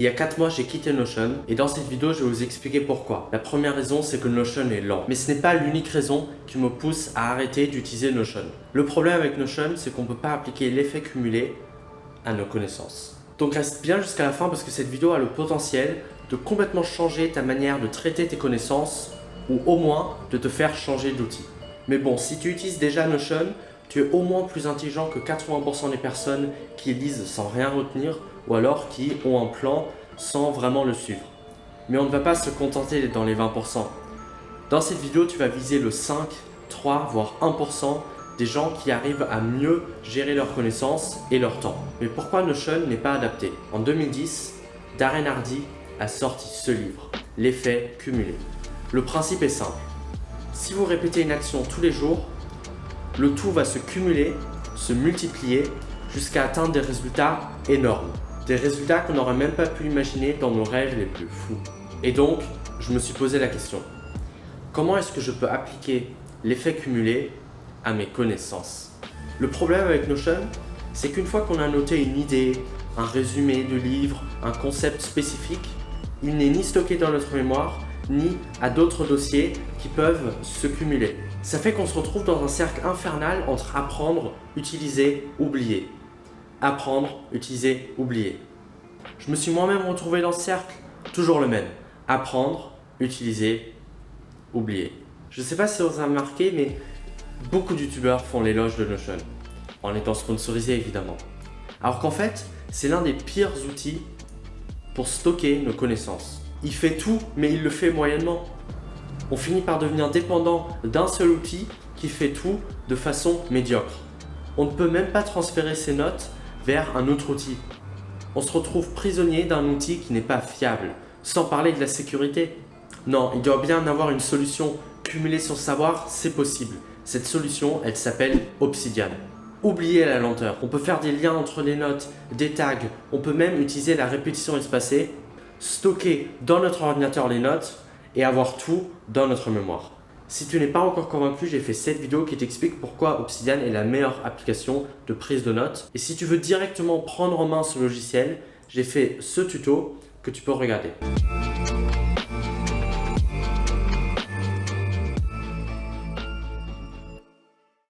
Il y a 4 mois, j'ai quitté Notion et dans cette vidéo, je vais vous expliquer pourquoi. La première raison, c'est que Notion est lent. Mais ce n'est pas l'unique raison qui me pousse à arrêter d'utiliser Notion. Le problème avec Notion, c'est qu'on ne peut pas appliquer l'effet cumulé à nos connaissances. Donc reste bien jusqu'à la fin parce que cette vidéo a le potentiel de complètement changer ta manière de traiter tes connaissances ou au moins de te faire changer d'outil. Mais bon, si tu utilises déjà Notion, tu es au moins plus intelligent que 80% des personnes qui lisent sans rien retenir ou alors qui ont un plan sans vraiment le suivre. Mais on ne va pas se contenter d'être dans les 20%. Dans cette vidéo, tu vas viser le 5, 3, voire 1% des gens qui arrivent à mieux gérer leurs connaissances et leur temps. Mais pourquoi Notion n'est pas adapté? En 2010, Darren Hardy a sorti ce livre, L'effet cumulé. Le principe est simple. Si vous répétez une action tous les jours, le tout va se cumuler, se multiplier jusqu'à atteindre des résultats énormes. Des résultats qu'on n'aurait même pas pu imaginer dans nos rêves les plus fous. Et donc, je me suis posé la question. Comment est-ce que je peux appliquer l'effet cumulé à mes connaissances? Le problème avec Notion, c'est qu'une fois qu'on a noté une idée, un résumé de livre, un concept spécifique, il n'est ni stocké dans notre mémoire, ni à d'autres dossiers qui peuvent se cumuler. Ça fait qu'on se retrouve dans un cercle infernal entre apprendre, utiliser, oublier. Apprendre, utiliser, oublier. Je me suis moi-même retrouvé dans ce cercle, toujours le même. Apprendre, utiliser, oublier. Je ne sais pas si vous avez remarqué, mais beaucoup de youtubeurs font l'éloge de Notion, en étant sponsorisés évidemment. Alors qu'en fait, c'est l'un des pires outils pour stocker nos connaissances. Il fait tout, mais il le fait moyennement. On finit par devenir dépendant d'un seul outil qui fait tout de façon médiocre. On ne peut même pas transférer ses notes vers un autre outil. On se retrouve prisonnier d'un outil qui n'est pas fiable, sans parler de la sécurité. Non, il doit bien avoir une solution. Cumuler son savoir, c'est possible. Cette solution, elle s'appelle Obsidian. Oubliez la lenteur. On peut faire des liens entre les notes, des tags. On peut même utiliser la répétition espacée, stocker dans notre ordinateur les notes et avoir tout dans notre mémoire. Si tu n'es pas encore convaincu, j'ai fait cette vidéo qui t'explique pourquoi Obsidian est la meilleure application de prise de notes. Et si tu veux directement prendre en main ce logiciel, j'ai fait ce tuto que tu peux regarder.